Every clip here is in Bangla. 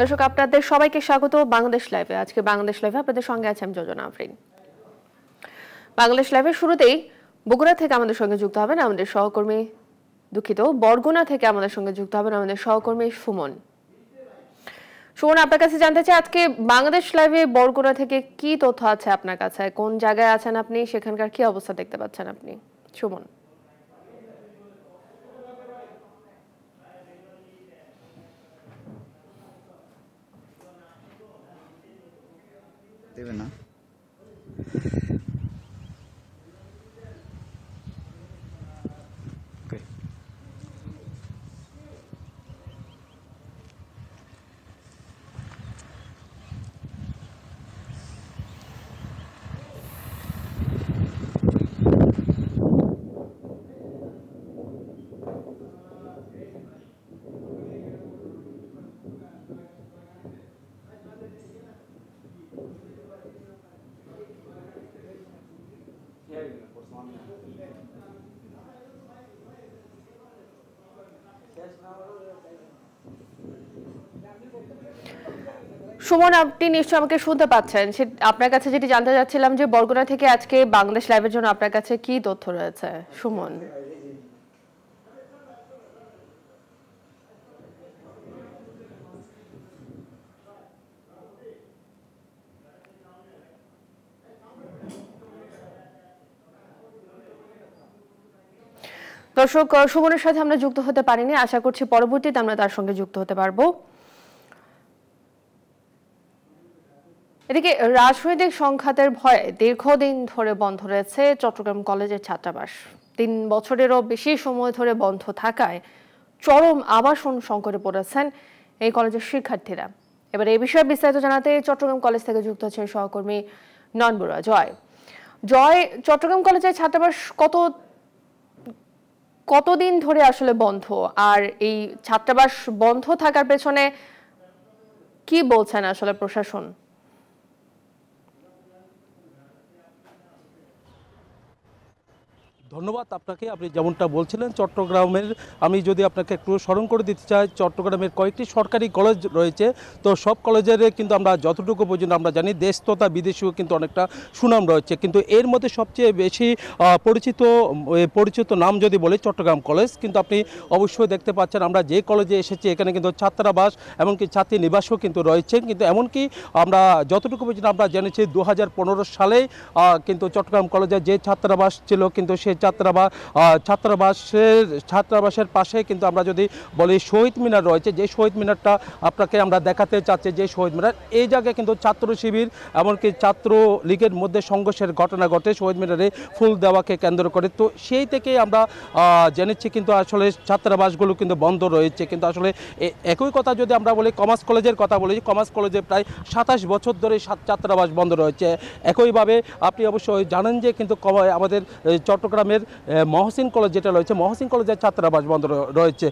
দর্শক আপনাদের সবাইকে স্বাগত বাংলাদেশ লাইভে। আজকে বাংলাদেশ লাইভে আপনাদের সঙ্গে আছে আমি যোজনা আফরিন। বাংলাদেশ লাইভের শুরুতেই বগুড়া থেকে আমাদের সঙ্গে যুক্ত হবেন আমাদের সহকর্মী, বরগুনা থেকে আমাদের সঙ্গে যুক্ত হবেন আমাদের সহকর্মী সুমন। সুমন, আপনার কাছে জানতে চাই আজকে বাংলাদেশ লাইভে বরগুনা থেকে কি তথ্য আছে আপনার কাছে? কোন জায়গায় আছেন আপনি? সেখানকার কি অবস্থা দেখতে পাচ্ছেন আপনি? সুমন। দেবে না। সুমন, আপনি নিশ্চয়ই আমাকে শুনতে পাচ্ছেন। আপনার কাছে যেটি জানতে চাচ্ছিলাম যে বরগুনা থেকে আজকে বাংলাদেশ লাইভের জন্য আপনার কাছে কি তথ্য রয়েছে সুমন? দর্শক, সুমনের সাথে আমরা যুক্ত হতে পারিনি, আশা করছি পরবর্তীতে আমরা তার সঙ্গে যুক্ত হতে পারবো। এদিকে রাজনৈতিক সংঘাতের ভয়ে দীর্ঘদিন ধরে বন্ধ রয়েছে চট্টগ্রাম কলেজের ছাত্রাবাস। 3 বছরেরও বেশি সময় ধরে বন্ধ থাকায় চরম আবাসন সংকটে পড়েছেন এই কলেজের শিক্ষার্থীরা। এবার এই বিষয়ে বিস্তারিত জানাতে চট্টগ্রাম কলেজ থেকে যুক্ত হচ্ছেন সহকর্মী নয়ন বড়ুয়া। জয়, চট্টগ্রাম কলেজের ছাত্রাবাস কতদিন ধরে আসলে বন্ধ, আর এই ছাত্রাবাস বন্ধ থাকার পেছনে কি বলছেন আসলে প্রশাসন? ধন্যবাদ আপনাকে। আপনি যেমনটা বলছিলেন চট্টগ্রামের, আমি যদি আপনাকে একটু স্মরণ করে দিতে চাই, চট্টগ্রামের কয়েকটি সরকারি কলেজ রয়েছে। তো সব কলেজের কিন্তু আমরা যতটুকু পর্যন্ত আমরা জানি দেশ তথা বিদেশেও কিন্তু অনেকটা সুনাম রয়েছে, কিন্তু এর মধ্যে সবচেয়ে বেশি পরিচিত নাম যদি বলি চট্টগ্রাম কলেজ। কিন্তু আপনি অবশ্যই দেখতে পাচ্ছেন আমরা যে কলেজে এসেছি এখানে কিন্তু ছাত্রাবাস এমনকি ছাত্রী নিবাসও কিন্তু রয়েছে। কিন্তু এমনকি আমরা যতটুকু পর্যন্ত আমরা জেনেছি 2015 সালেই কিন্তু চট্টগ্রাম কলেজে যে ছাত্রাবাস ছিল, কিন্তু সেই ছাত্রাবাসের পাশে কিন্তু আমরা যদি বলি শহীদ মিনার রয়েছে, যে শহীদ মিনারটা আপনাকে আমরা দেখাতে চাচ্ছি, যে শহীদ মিনার এই জায়গায় কিন্তু ছাত্র শিবির এমনকি ছাত্র লীগের মধ্যে সংঘর্ষের ঘটনা ঘটে শহীদ মিনারে ফুল দেওয়াকে কেন্দ্র করে। তো সেই থেকে আমরা জেনেছি কিন্তু আসলে ছাত্রাবাসগুলো কিন্তু বন্ধ রয়েছে। কিন্তু আসলে একই কথা যদি আমরা বলি কমার্স কলেজের কথা বলি, কমার্স কলেজে প্রায় 27 বছর ধরে ছাত্রাবাস বন্ধ রয়েছে। একইভাবে আপনি অবশ্যই জানেন যে কিন্তু আমাদের চট্টগ্রামের মহসিন কলেজ যেটা রয়েছে, মহসিন কলেজের ছাত্রাবাস বন্ধ রয়েছে।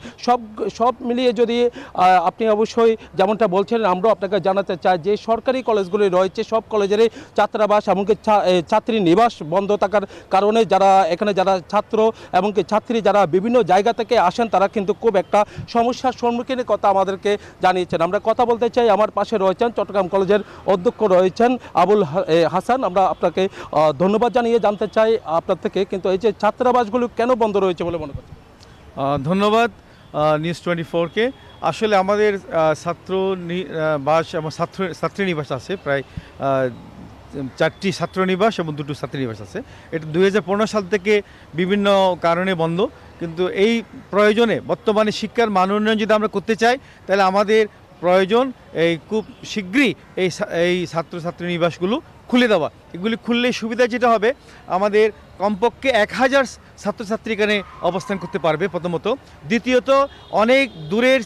সব মিলিয়ে যদি আপনি অবশ্যই যেমনটা বলছেন, আমরাও আপনাকে জানাতে চাই যে সরকারি কলেজগুলি রয়েছে সব কলেজেরই ছাত্রাবাস এমনকি ছাত্রী নিবাস বন্ধ থাকার কারণে এখানে যারা ছাত্র এমনকি ছাত্রী যারা বিভিন্ন জায়গা থেকে আসেন তারা কিন্তু খুব একটা সমস্যার সম্মুখীনের কথা আমাদেরকে জানিয়েছেন। আমরা কথা বলতে চাই, আমার পাশে রয়েছেন চট্টগ্রাম কলেজের অধ্যক্ষ রয়েছেন আবুল হাসান। আমরা আপনাকে ধন্যবাদ জানিয়ে জানতে চাই আপনার থেকে, কিন্তু এই যে ছাত্রাবাসগুলো কেন বন্ধ রয়েছে বলে মনে করছেন? ধন্যবাদ নিউজ 24-কে। আসলে আমাদের ছাত্রবাস এবং ছাত্রীনিবাস আছে, প্রায় 4টি ছাত্রনিবাস এবং 2টি ছাত্রীনিবাস আছে। এটা 2015 সাল থেকে বিভিন্ন কারণে বন্ধ, কিন্তু এই প্রয়োজনে বর্তমানে শিক্ষার মান উন্নয়ন যদি আমরা করতে চাই তাহলে আমাদের প্রয়োজন এই খুব শীঘ্রই এই ছাত্রছাত্রী নিবাসগুলো খুলে দেওয়া। এগুলি খুললে সুবিধা যেটা হবে, আমাদের কমপক্ষে 1000 ছাত্রছাত্রী এখানে অবস্থান করতে পারবে প্রথমত। দ্বিতীয়ত অনেক দূরের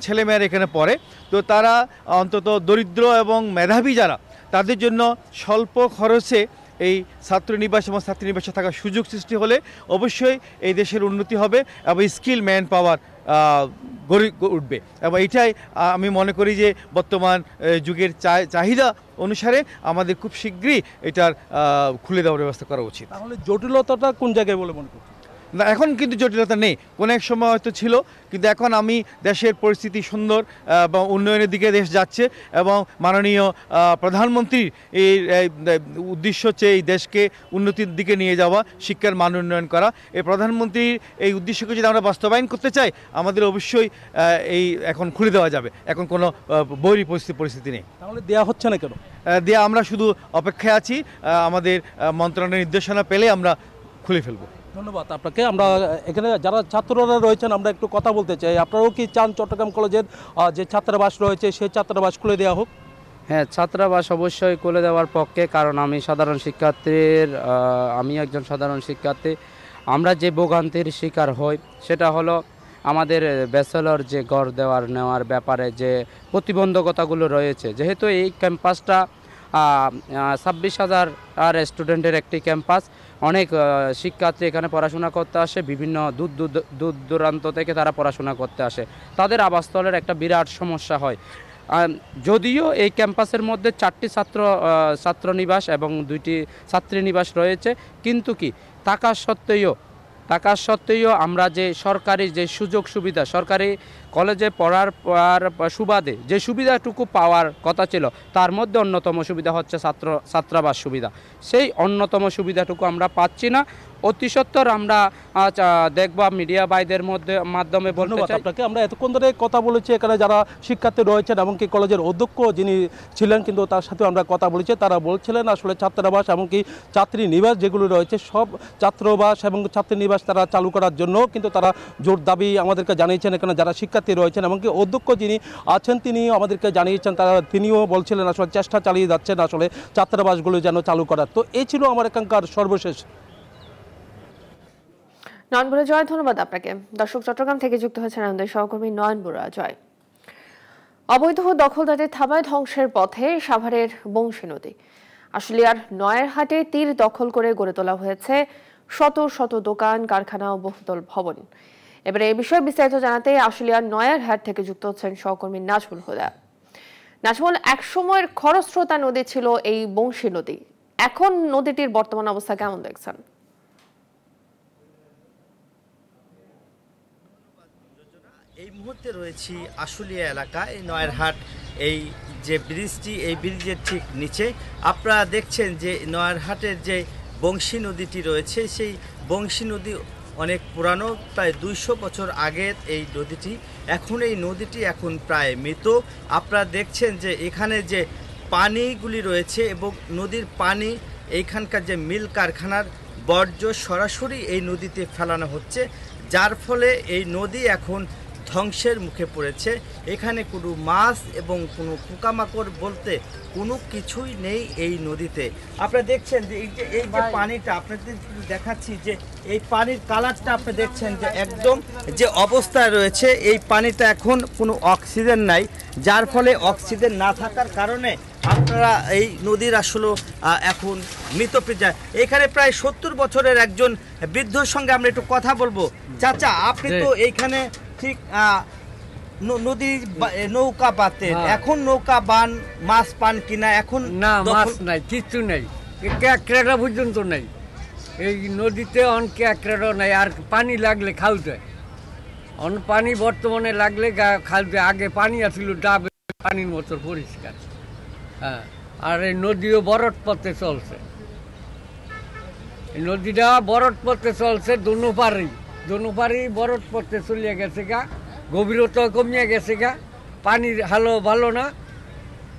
ছেলেমেয়েরা এখানে পড়ে, তো তারা অন্তত দরিদ্র এবং মেধাবী যারা তাদের জন্য স্বল্প খরচে এই ছাত্রনিবাস এবং ছাত্রীনিবাসে থাকার সুযোগ সৃষ্টি হলে অবশ্যই এই দেশের উন্নতি হবে এবং স্কিল ম্যান পাওয়ার গড়ে উঠবে। এবং এইটাই আমি মনে করি যে বর্তমান যুগের চাহিদা অনুসারে আমাদের খুব শীঘ্রই এটার খুলে দেওয়ার ব্যবস্থা করা উচিত। তাহলে জটিলতাটা কোন জায়গায় বলে মনে করছেন? না, এখন কিন্তু জটিলতা নেই, কোনো এক সময় হয়তো ছিল, কিন্তু এখন আমি দেশের পরিস্থিতি সুন্দর এবং উন্নয়নের দিকে দেশ যাচ্ছে এবং মাননীয় প্রধানমন্ত্রীর এই উদ্দেশ্য হচ্ছে এই দেশকে উন্নতির দিকে নিয়ে যাওয়া, শিক্ষার মান উন্নয়ন করা। এই প্রধানমন্ত্রীর এই উদ্দেশ্যকে যদি আমরা বাস্তবায়ন করতে চাই, আমাদের অবশ্যই এই এখন খুলে দেওয়া যাবে, এখন কোনো বৈরী পরিস্থিতি নেই। তাহলে দেওয়া হচ্ছে না কেন? দিয়ে আমরা শুধু অপেক্ষায় আছি, আমাদের মন্ত্রণালয়ের নির্দেশনা পেলে আমরা খুলে ফেলবো। ধন্যবাদ আপনাকে। আমরা এখানে যারা ছাত্ররা রয়েছেন আমরা একটু কথা বলতে চাই। আপনারাও কি চান চট্টগ্রাম কলেজের যে ছাত্রাবাস রয়েছে সেই ছাত্রাবাস খুলে দেওয়া হোক? হ্যাঁ, ছাত্রাবাস অবশ্যই খুলে দেওয়ার পক্ষে, কারণ আমি একজন সাধারণ শিক্ষার্থী। আমরা যে ভোগান্তির শিকার হই সেটা হলো আমাদের ব্যাচেলর যে ঘর নেওয়ার ব্যাপারে যে প্রতিবন্ধকতাগুলো রয়েছে। যেহেতু এই ক্যাম্পাসটা 26,000 স্টুডেন্টের একটি ক্যাম্পাস, অনেক শিক্ষার্থী এখানে পড়াশোনা করতে আসে, বিভিন্ন দূর দূরান্ত থেকে তারা পড়াশোনা করতে আসে, তাদের আবাসস্থলের একটা বিরাট সমস্যা হয়। যদিও এই ক্যাম্পাসের মধ্যে 4টি ছাত্রনিবাস এবং 2টি ছাত্রীনিবাস রয়েছে, কিন্তু কি থাকা সত্ত্বেও আমরা যে সরকারি যে সুযোগ সুবিধা, সরকারি কলেজে পড়ার সুবাদে যে সুবিধাটুকু পাওয়ার কথা ছিল, তার মধ্যে অন্যতম সুবিধা হচ্ছে ছাত্রাবাস সুবিধা। সেই অন্যতম সুবিধাটুকু আমরা পাচ্ছি না। অতি সত্বর আমরা দেখব মিডিয়া ভাইদের মাধ্যমে বলতে চাই। আপনাকে আমরা এতক্ষণ ধরে কথা বলেছি, এখানে যারা শিক্ষার্থী রয়েছেন এমনকি কলেজের অধ্যক্ষ যিনি ছিলেন কিন্তু তার সাথে আমরা কথা বলেছি, তারা বলছিলেন আসলে ছাত্রাবাস এমনকি ছাত্রী নিবাস যেগুলো রয়েছে সব ছাত্রাবাস এবং ছাত্রী নিবাস তারা চালু করার জন্য কিন্তু তারা জোর দাবি আমাদেরকে জানিয়েছেন। এখানে যারা শিক্ষার্থী রয়েছেন এমনকি অধ্যক্ষ যিনি আছেন তিনি আমাদেরকে জানিয়েছেন, তিনিও বলছিলেন আসলে চেষ্টা চালিয়ে যাচ্ছেন আসলে ছাত্রাবাসগুলো যেন চালু করার। তো এই ছিল আমার এখানকার সর্বশেষ। নয়ন বড়ুয়া জয়, ধন্যবাদ আপনাকে। দর্শক, চট্টগ্রাম থেকে যুক্ত হয়েছেন আমাদের সহকর্মী নয়ন বড়ুয়া জয়। অবৈধ দখলদারি থামায় ধ্বংসের পথে সাভারের বংশী নদী। আশুলিয়ার নয়ারহাটে তীর দখল করে গড়ে তোলা হয়েছে শত শত দোকান, কারখানা ও বহুতল ভবন। এবারে এই বিষয়ে বিস্তারিত জানাতে আশুলিয়ার নয়ারহাট থেকে যুক্ত হচ্ছেন সহকর্মী নাজমুল হুদা। নাজমুল, একসময়ের খরস্রোতা নদী ছিল এই বংশী নদী, এখন নদীটির বর্তমান অবস্থা কেমন দেখছেন? এই মুহূর্তে রয়েছি আশুলিয়া এলাকায়, নয়ারহাট এই যে ব্রিজটি, এই ব্রিজের ঠিক নিচে আপনারা দেখছেন যে নয়ারহাটের যে বংশী নদীটি রয়েছে, সেই বংশী নদী অনেক পুরানো, প্রায় 200 বছর আগের এই নদীটি। এখন এই নদীটি এখন প্রায় মৃত। আপনারা দেখছেন যে এখানে যে পানিগুলি রয়েছে এবং নদীর পানি এইখানকার যে মিল কারখানার বর্জ্য সরাসরি এই নদীতে ফেলানো হচ্ছে, যার ফলে এই নদী এখন ধ্বংসের মুখে পড়েছে। এখানে কোনো মাছ এবং কোনো পোকামাকড় বলতে কোনো কিছুই নেই এই নদীতে। আপনারা দেখছেন যে এই যে পানিটা আপনাদের দেখাচ্ছি, যে এই পানির কালারটা আপনি দেখছেন যে একদম যে অবস্থায় রয়েছে, এই পানিটা এখন কোনো অক্সিজেন নাই, যার ফলে অক্সিজেন না থাকার কারণে আপনারা এই নদীর আসলে এখন মৃতপ্রায়। এখানে প্রায় 70 বছরের একজন বৃদ্ধর সঙ্গে আমরা একটু কথা বলবো। চাচা, আপনি তো এইখানে ঠিক নদী নৌকা বাতে, এখন নৌকা বান মাছ পান কিনা? এখন না, মাছ নাই, কিছু নেই, ক্যাকড়া পর্যন্ত নেই এই নদীতে, অন ক্যাকড়াও নাই। আর পানি লাগলে খালতে, অন পানি বর্তমানে লাগলে খালতে, আগে পানি আসছিল ডাবে পানির মতো পরিষ্কার। হ্যাঁ, আর এই নদীও বরট পথে চলছে, এই নদীটা বরট পথে চলছে, দোনো পারি বরট পথে চলিয়ে গেছে গা, গভীরতা কমিয়ে গেছে গা, পানির হালো ভালো না।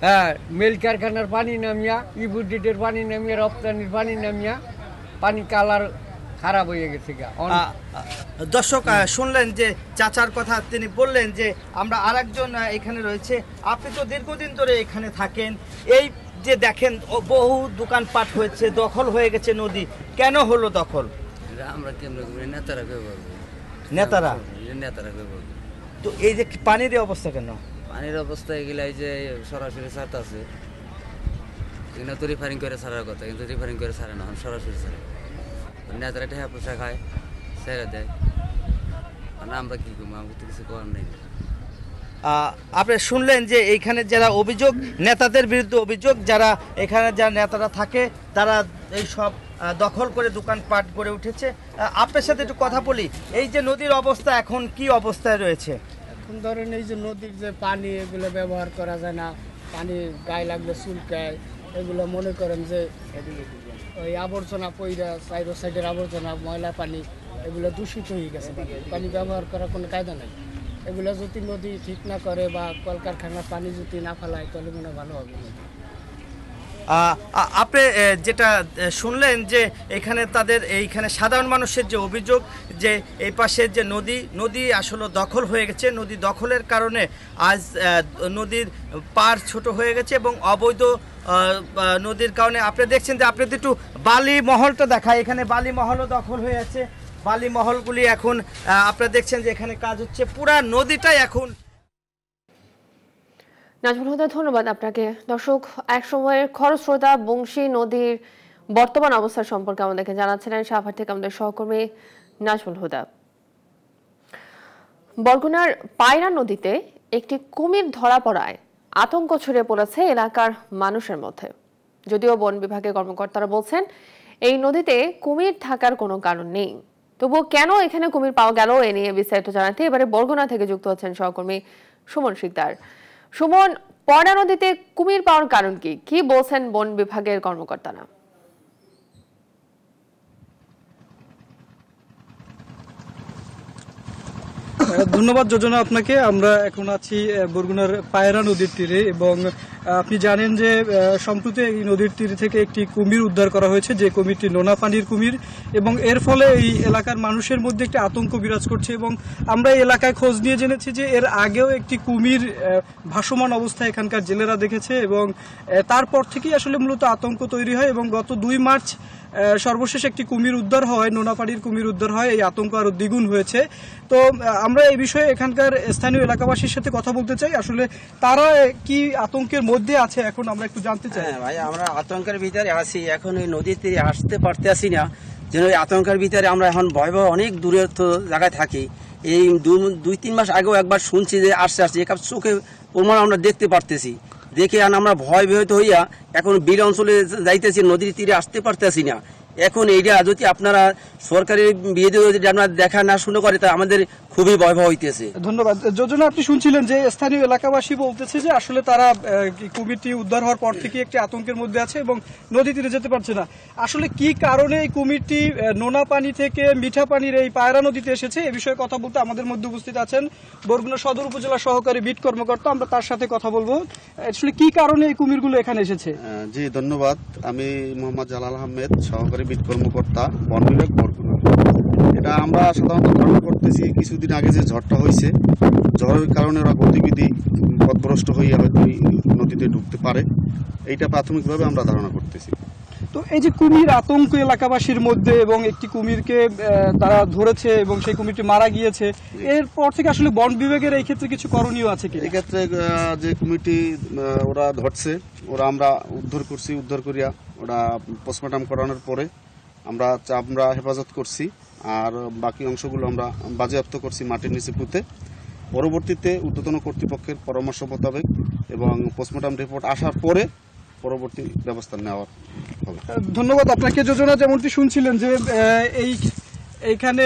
হ্যাঁ, মিল কারখানার পানি নামিয়া, ইবুডিটের পানি নামিয়া, রপ্তানির পানি নামিয়া, পানি কালার খারাপ হয়ে গেছে গা। দর্শক শুনলেন যে চাচার কথা, তিনি বললেন যে আমরা আরেকজন এখানে রয়েছে। আপনি তো দীর্ঘদিন ধরে এখানে থাকেন, এই যে দেখেন বহু দোকানপাট হয়েছে, দখল হয়ে গেছে নদী, কেন হলো দখল? আমরা কেমন নেতারা ব্যবহার করি, নেতারা ব্যবহার করি। তো এই যে পানির অবস্থা কেন? পানির অবস্থা এগুলা এই যে সরাসরি ছাড়তে আছে, এগুলো তো রিফারিং করে ছাড়ার কথা, কিন্তু রিফারিং করে ছাড়ে না, সরাসরি ছাড়ে। নেতারা ঠেহা পোষা খায়, ছেড়ে দেয়, মানে আমরা কি করবো, আমাকে তো কিছু করার নেই। আপনি শুনলেন যে এইখানে যারা অভিযোগ, নেতাদের বিরুদ্ধে অভিযোগ, যারা এখানে যারা নেতারা থাকে তারা এই সব দখল করে দোকানপাট গড়ে উঠেছে। আপনার সাথে একটু কথা বলি, এই যে নদীর অবস্থা এখন কি অবস্থায় রয়েছে? এখন ধরেন এই যে নদীর যে পানি এগুলো ব্যবহার করা যায় না, পানি গায়ে লাগলে চুলকায়, এগুলো মনে করেন যে ওই আবর্জনা পইরা সাইডের আবর্জনা ময়লা পানি এগুলো দূষিত হয়ে গেছে। পানি ব্যবহার করার কোনো কায়দা নাই। এগুলো যদি নদী ঠিক না করে বা কলকারখানার পানি যদি না ফেলায় তাহলে মনে ভালো হবে। আপনি যেটা শুনলেন যে এখানে এইখানে সাধারণ মানুষের যে অভিযোগ যে এই পাশের যে নদী আসলে দখল হয়ে গেছে, নদী দখলের কারণে আজ নদীর পার ছোট হয়ে গেছে এবং অবৈধ নদীর কারণে আপনি দেখছেন যে আপনি একটু বালি মহলটা দেখায়, এখানে বালি মহলও দখল হয়ে আছে। বালি মহলগুলি এখন আপনারা দেখছেন যে এখানে কাজ হচ্ছে, পুরা নদীটাই এখন। নাজমুল হুদা, ধন্যবাদ আপনাকে। দর্শক, এক সময়ের খরস্রোতা বংশী নদীর বর্তমান অবস্থা সম্পর্কে আমাদেরকে জানাচ্ছিলেন সাভার থেকে আমাদের সহকর্মী নাজমুল হুদা। বরগুনার পায়রা নদীতে একটি কুমির ধরা পড়ায় আতঙ্ক ছড়িয়ে পড়েছে এলাকার মানুষের মধ্যে। যদিও বন বিভাগের কর্মকর্তারা বলছেন এই নদীতে কুমির থাকার কোনো কারণ নেই, তবুও কেন এখানে কুমির পাওয়া গেল এ নিয়ে বিস্তারিত জানাতে এবারে বরগুনা থেকে যুক্ত হচ্ছেন সহকর্মী সুমন শিকদার। সুমন, পয়রা নদীতে কুমির পাওয়ার কারণ কি বলছেন বন বিভাগের কর্মকর্তারা? ধন্যবাদ যোজনা আপনাকে। আমরা এখন আছি বরগুনার পায়রা নদীর তীরে এবং আপনি জানেন যে সম্প্রতি এই নদীর তীর থেকে একটি কুমির উদ্ধার করা হয়েছে, যে কুমিরটি নোনা পানির কুমির, এবং এর ফলে এই এলাকার মানুষের মধ্যে একটি আতঙ্ক বিরাজ করছে। এবং আমরা এই এলাকায় খোঁজ নিয়ে জেনেছি যে এর আগেও একটি কুমির ভাসমান অবস্থায় এখানকার জেলেরা দেখেছে এবং তারপর থেকেই আসলে মূলত আতঙ্ক তৈরি হয় এবং গত 2 মার্চ সর্বশেষ একটি কুমির উদ্ধার হয়, নোনাপাড়ির কুমির উদ্ধার হয়। এই আতঙ্ক আরো দ্বিগুণ হয়েছে। তো আমরা এই বিষয়ে এখানকার স্থানীয় এলাকাবাসীর সাথে কথা বলতে চাই, আসলে তারা কি আতঙ্কের মধ্যে আছে এখন আমরা একটু জানতে চাই। ভাই, আমরা আতঙ্কের ভিতরে আছি, এখন এই নদীর তীরে আসতে পারতে আসি না, যেন এই আতঙ্কের ভিতরে আমরা এখন ভয়াবহ অনেক দূরত্ব জায়গায় থাকি। এই 2-3 মাস আগেও একবার শুনছি যে আসছে এক চোখে প্রমাণ আমরা দেখতে পারতেছি, দেখে আমরা ভয় বিহত হইয়া এখন বিল অঞ্চলে যাইতেছি, নদীর তীরে আসতে পারতেছি না। এখন এইটা যদি আপনারা সরকারি বিয়ে যদি আপনারা দেখা না শুনে করে তা আমাদের খুবই ভয়াবহ হইতেছে। ধন্যবাদ যোজনা। আপনি শুনছিলেন যে স্থানীয় এলাকাবাসী বলতেছে যে আসলে তারা কুমিরটি উদ্ধার হওয়ার পর থেকে একটি আতঙ্কের মধ্যে আছে এবং নদী তীরে যেতে পারছে না। আসলে কি কারণে এই কুমিরটি নোনা পানি থেকে মিঠা পানির এই পায়রা নদীতে এসেছে, এ বিষয়ে কথা বলতে আমাদের মধ্যে উপস্থিত আছেন বরগুনা সদর উপজেলা সহকারী বিট কর্মকর্তা। আমরা তার সাথে কথা বলবো, আসলে কি কারণে এই কুমিরগুলো এখানে এসেছে। জি ধন্যবাদ। আমি মোহাম্মদ জালাল আহমেদ, সহকারী বিট কর্মকর্তা, বন বিভাগ, বরগুনা। এটা আমরা সাধারণত ধারণা করতেছি কিছুদিন আগে যে ঝড়টা হয়েছে, ঝড়ের কারণে ওরা গতিবিধি পথভ্রষ্ট হয়ে হয়তো নদীতে ঢুকতে পারে, এইটা প্রাথমিকভাবে আমরা ধারণা করতেছি। তো এই যে কুমির আতঙ্ক এলাকাবাসীর মধ্যে এবং একটি কুমিরকে তারা ধরেছে এবং সেই কুমিরটি মারা গিয়েছে, এরপর থেকে আসলে বন বিভাগের এই ক্ষেত্রে কিছু করণীয় আছে কি? এই ক্ষেত্রে যে কুমিরটি ওরা ধরছে, আমরা উদ্ধার করিয়া ওরা পোস্টমর্টম করানোর পরে আমরা হেফাজত করছি, আর বাকি অংশগুলো আমরা বাজেয়াপ্ত করছি মাটির নিচে পুঁতে। পরবর্তীতে ঊর্ধ্বতন কর্তৃপক্ষের পরামর্শ মোতাবেক এবং পোস্টমর্টম রিপোর্ট আসার পরে পরবর্তী ব্যবস্থা নেওয়া হবে। ধন্যবাদ আপনাকে যোজনা। যেমনটি শুনছিলেন যে এইখানে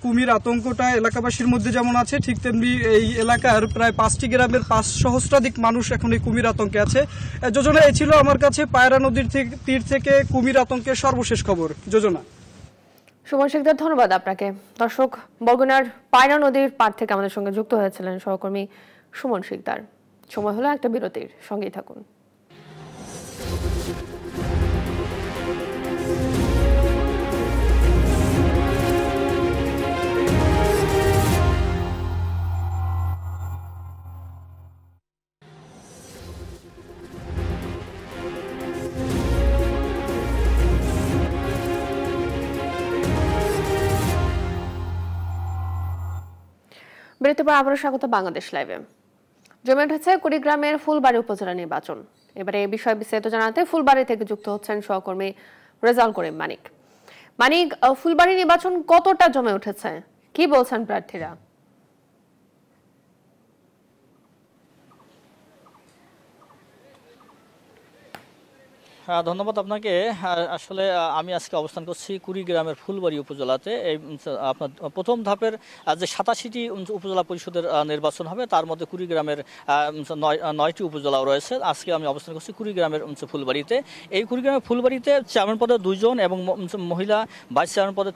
কুমির আতঙ্কটা এলাকাবাসীর মধ্যে যেমন আছে, ঠিক তেমনি এই এলাকার প্রায় 5টি গ্রামের 5 সহস্রাধিক মানুষ এখন এই কুমির আতঙ্কে আছে। যোজনা, এই ছিল আমার কাছে পায়রা নদীর তীর থেকে কুমির আতঙ্কের সর্বশেষ খবর। যোজনা। সুমন শিকদার, ধন্যবাদ আপনাকে। দর্শক, বরগুনার পায়রা নদীর পাড় থেকে আমাদের সঙ্গে যুক্ত হয়েছিলেন সহকর্মী সুমন শিকদার। সময় হলো একটা বিরতির, সঙ্গেই থাকুন। বিরতির পর আবারও স্বাগত বাংলাদেশ লাইভে। জমে উঠেছে কুড়িগ্রামের ফুলবাড়ী উপজেলা নির্বাচন। এবারে এই বিষয়ে বিস্তারিত জানাতে ফুলবাড়ী থেকে যুক্ত হচ্ছেন সহকর্মী রেজাউল করিম মানিক। মানিক, ফুলবাড়ী নির্বাচন কতটা জমে উঠেছে, কি বলছেন প্রার্থীরা? ধন্যবাদ আপনাকে। আসলে আমি আজকে অবস্থান করছি কুড়িগ্রামের ফুলবাড়ি উপজেলাতে। এই আপনার প্রথম ধাপের যে 87টি উপজেলা পরিষদের নির্বাচন হবে, তার মধ্যে কুড়িগ্রামের 9টি উপজেলাও রয়েছে। আজকে আমি অবস্থান করছি কুড়িগ্রামের ফুলবাড়িতে। এই কুড়িগ্রামের ফুলবাড়িতে চেয়ারম্যান পদে 2 জন এবং মহিলা ভাইস চেয়ারম্যান পদে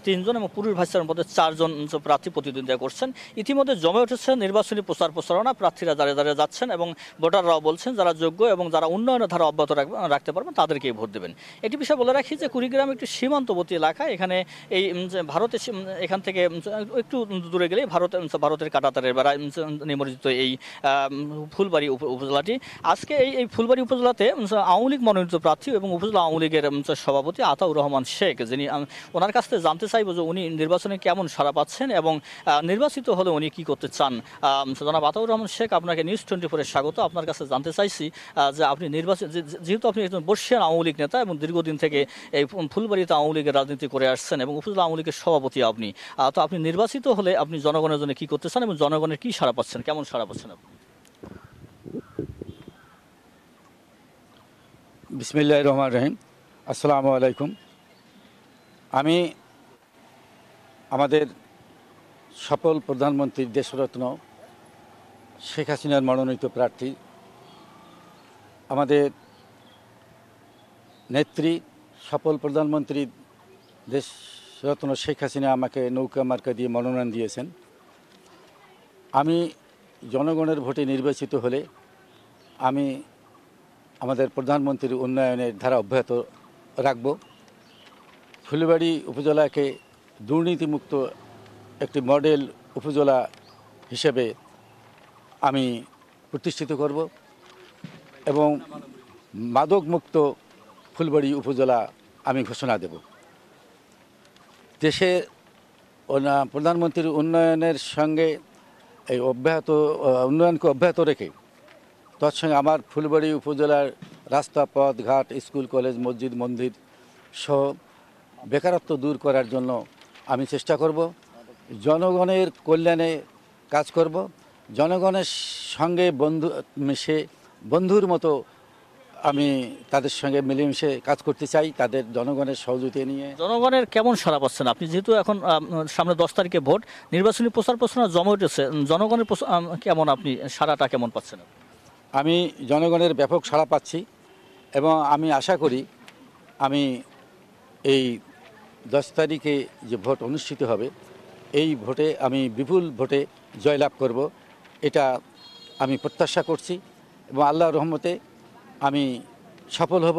3 জন এবং পুরুষ ভাইস চেয়ারম্যান পদে 4 জন প্রার্থী প্রতিদ্বন্দ্বিতা করছেন। ইতিমধ্যে জমে উঠেছে নির্বাচনী প্রচার প্রচারণা, প্রার্থীরা দাঁড়িয়ে দাঁড়িয়ে যাচ্ছেন এবং ভোটাররাও বলছেন যারা যোগ্য এবং যারা উন্নয়নের ধারা অব্যাহত রাখতে পারবেন তাদেরকেই ভোট দেবেন। একটি বিষয় বলে রাখি যে কুড়িগ্রাম একটি সীমান্তবর্তী এলাকা। এখানে এই ভারতের এখান থেকে একটু দূরে গেলেই ভারতের কাঁটাতারের বেড়া নিমজ্জিত এই ফুলবাড়ি উপজেলাটি। আজকে এই ফুলবাড়ি উপজেলাতে আওয়ামী লীগ মনোনীত প্রার্থী এবং উপজেলা আওয়ামী লীগের সভাপতি আতাউর রহমান শেখ, যিনি ওনার কাছ থেকে জানতে চাইব যে উনি নির্বাচনে কেমন সাড়া পাচ্ছেন এবং নির্বাচিত হলে উনি কি করতে চান। জনাব আতাউর রহমান শেখ, আপনাকে নিউজ 24-এর স্বাগত। আপনার কাছে জানতে চাইছি যে আপনি যেহেতু আপনি একজন বর্ষিয়ান আওয়ামী লীগ নেতা এবং দীর্ঘদিন থেকে এই ফুলবাড়িতে আওয়ামী লীগের রাজনীতি করে আসছেন এবং উপজেলা আওয়ামী লীগের সভাপতি আপনি, তো আপনি নির্বাচিত হলে আপনি জনগণের জন্য কি করতে চান এবং জনগণের কি সাড়া পাচ্ছেন, কেমন সাড়া পাচ্ছেন আপনি? বিসমিল্লাহির রহমানির রহিম। আসসালামু আলাইকুম। আমি আমাদের সফল প্রধানমন্ত্রী দেশরত্ন শেখ হাসিনার মনোনীত প্রার্থী, আমাদের নেত্রী সফল প্রধানমন্ত্রী দেশরত্ন শেখ হাসিনা আমাকে নৌকা মার্কা দিয়ে মনোনয়ন দিয়েছেন। আমি জনগণের ভোটে নির্বাচিত হলে আমি আমাদের প্রধানমন্ত্রীর উন্নয়নের ধারা অব্যাহত রাখব। ফুলবাড়ি উপজেলাকে দুর্নীতিমুক্ত একটি মডেল উপজেলা হিসেবে আমি প্রতিষ্ঠিত করব এবং মাদকমুক্ত ফুলবাড়ি উপজেলা আমি ঘোষণা দেব। দেশের প্রধানমন্ত্রীর উন্নয়নের সঙ্গে এই উন্নয়নকে অব্যাহত রেখে তৎসঙ্গে আমার ফুলবাড়ি উপজেলার রাস্তা, পথ, ঘাট, স্কুল, কলেজ, মসজিদ, মন্দির সহ বেকারত্ব দূর করার জন্য আমি চেষ্টা করব। জনগণের কল্যাণে কাজ করব। জনগণের সঙ্গে বন্ধুর মতো আমি তাদের সঙ্গে মিলেমিশে কাজ করতে চাই, তাদের জনগণের সহযোগিতা নিয়ে। জনগণের কেমন সাড়া পাচ্ছেন আপনি? যেহেতু এখন সামনে 10 তারিখে ভোট, নির্বাচনী প্রচার প্রচারণা জমে উঠেছে, জনগণের কেমন আপনি সাড়াটা কেমন পাচ্ছেন? আমি জনগণের ব্যাপক সাড়া পাচ্ছি এবং আমি আশা করি আমি এই 10 তারিখে যে ভোট অনুষ্ঠিত হবে এই ভোটে আমি বিপুল ভোটে জয়লাভ করব, এটা আমি প্রত্যাশা করছি এবং আল্লাহর রহমতে আমি সফল হব,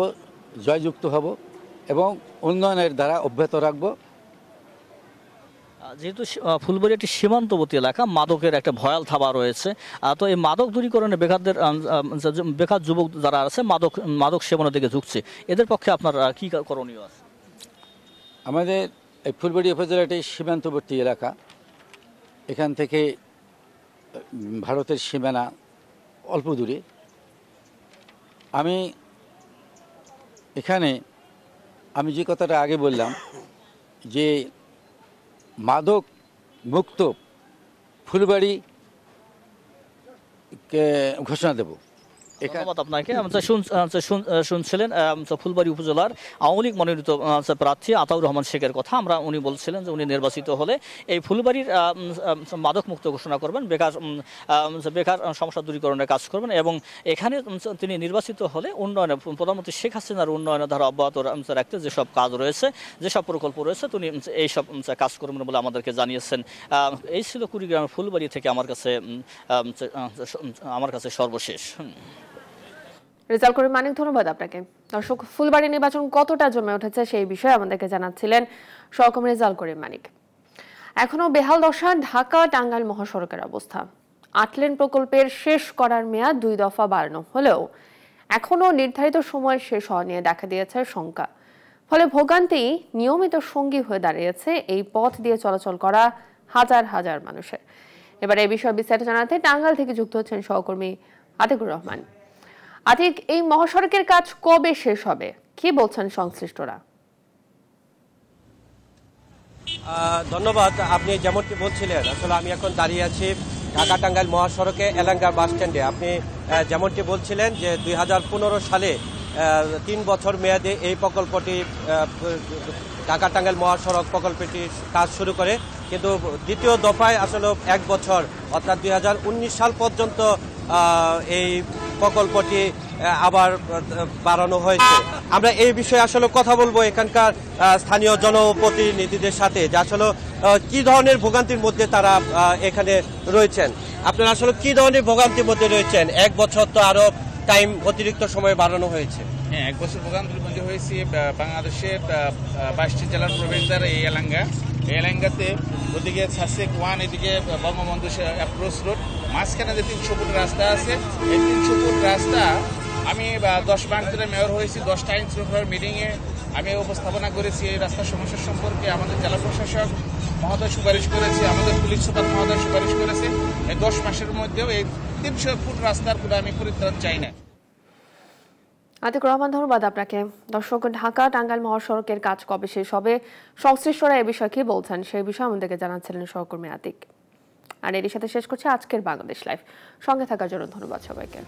জয়যুক্ত হব এবং উন্নয়নের দ্বারা অব্যাহত রাখব। যেহেতু ফুলবাড়ি একটি সীমান্তবর্তী এলাকা, মাদকের একটা ভয়াল থাবা রয়েছে, তো এই মাদক দূরীকরণে বেকার যুবক যারা আছে মাদক সেবনের দিকে ঝুঁকছে, এদের পক্ষে আপনার কি করণীয় আছে? আমাদের এই ফুলবাড়ি উপজেলাটি সীমান্তবর্তী এলাকা। এখান থেকে ভারতের সীমানা অল্প দূরে। আমি যে কথাটা আগে বললাম যে মাদক মুক্ত ফুলবাড়িকে ঘোষণা দেব। ধন্যবাদ আপনাকে। শুনছিলেন ফুলবাড়ি উপজেলার আওয়ামী লীগ মনোনীত প্রার্থী আতাউর রহমান শেখের কথা। উনি বলছিলেন যে উনি নির্বাচিত হলে এই ফুলবাড়ির মাদক মুক্ত ঘোষণা করবেন, বেকার সমস্যা দূরীকরণের কাজ করবেন এবং এখানে তিনি নির্বাচিত হলে উন্নয়নে প্রধানমন্ত্রী শেখ হাসিনার উন্নয়নের ধারা অব্যাহত রাখতে যেসব কাজ রয়েছে, যেসব প্রকল্প রয়েছে তিনি এইসব কাজ করবেন বলে আমাদেরকে জানিয়েছেন। এই ছিল কুড়িগ্রামের ফুলবাড়ি থেকে আমার কাছে সর্বশেষ। রেজাল্ট করিম মানিক, ধন্যবাদ আপনাকে। দর্শক, ফুলবাড়ি নির্বাচন কতটা জমে উঠেছে সেই বিষয়ে আমাদেরকে জানাচ্ছিলেন সহকর্মী রেজাল্ট করিম মানিক। এখনো বেহাল দশা ঢাকা টাঙ্গাইল মহাসড়কের অবস্থা। 8 লেন প্রকল্পের শেষ করার মেয়াদ 2 দফা বাড়ানো হলেও এখনো নির্ধারিত সময় শেষ হওয়া নিয়ে দেখা দিয়েছে শঙ্কা। ফলে ভোগান্তি নিয়মিত সঙ্গী হয়ে দাঁড়িয়েছে এই পথ দিয়ে চলাচল করা হাজার হাজার মানুষের। এবার এই বিষয়ে বিস্তারিত জানাতে টাঙ্গাইল থেকে যুক্ত হচ্ছেন সহকর্মী আতিকুর রহমান। আতিক, এই মহাসড়কের কাজ কবে শেষ হবে, কি বলছেন সংশ্লিষ্টরা? ধন্যবাদ। আপনি যেমনটি বলছিলেন, আসলে আমি এখন দাঁড়িয়ে আছি ঢাকা টাঙ্গাইল মহাসড়কে এলাঙ্গা বাস স্ট্যান্ডে। আপনি যেমনটি বলছিলেন যে 2015 সালে 3 বছর মেয়াদে এই প্রকল্পটি ঢাকা টাঙ্গাইল মহাসড়ক প্রকল্পটির কাজ শুরু করে, কিন্তু দ্বিতীয় দফায় আসলে 1 বছর অর্থাৎ 2019 সাল পর্যন্ত এই প্রকল্পটি আবার বাড়ানো হয়েছে। আমরা এই বিষয়ে আসলে কথা বলবো এখানকার স্থানীয় জনপ্রতিনিধিদের সাথে, যে আসলে কি ধরনের ভোগান্তির মধ্যে তারা এখানে রয়েছেন। আপনারা আসলে কি ধরনের ভোগান্তির মধ্যে রয়েছেন? 1 বছর তো আরো টাইম অতিরিক্ত সময় বাড়ানো হয়েছে। হ্যাঁ, 1 বছর ভোগান্তির মধ্যে হয়েছে। বাংলাদেশের 22টি জেলার প্রবেশদ্বার এই এলাঙ্গাতে ওদিকে সাসেক 1, এদিকে বঙ্গবন্ধু অ্যাপ্রোচ রোড, মাঝখানে যে 300 ফুট রাস্তা আছে, এই 300 ফুট রাস্তা আমি 10 মাস ধরে মেয়র হয়েছি। 10টা আইন শৃঙ্খলার মিটিংয়ে আমি উপস্থাপনা করেছি। এই রাস্তার সমস্যার সম্পর্কে আমাদের জেলা প্রশাসক মহোদয় সুপারিশ করেছে, আমাদের পুলিশ সুপার মহোদয় সুপারিশ করেছে। এই 10 মাসের মধ্যেও এই 300 ফুট রাস্তার পুরো আমি পরিত্রাণ চাই না। আতিক রহমান, ধন্যবাদ আপনাকে। দর্শক, ঢাকা টাঙ্গাইল মহাসড়কের কাজ কবে শেষ হবে, সংশ্লিষ্টরা এ বিষয়ে কি বলছেন সেই বিষয়ে আমাদেরকে জানাচ্ছিলেন সহকর্মী আতিক। আর এর সাথে শেষ করছে আজকের বাংলাদেশ লাইভ। সঙ্গে থাকার জন্য ধন্যবাদ সবাইকে।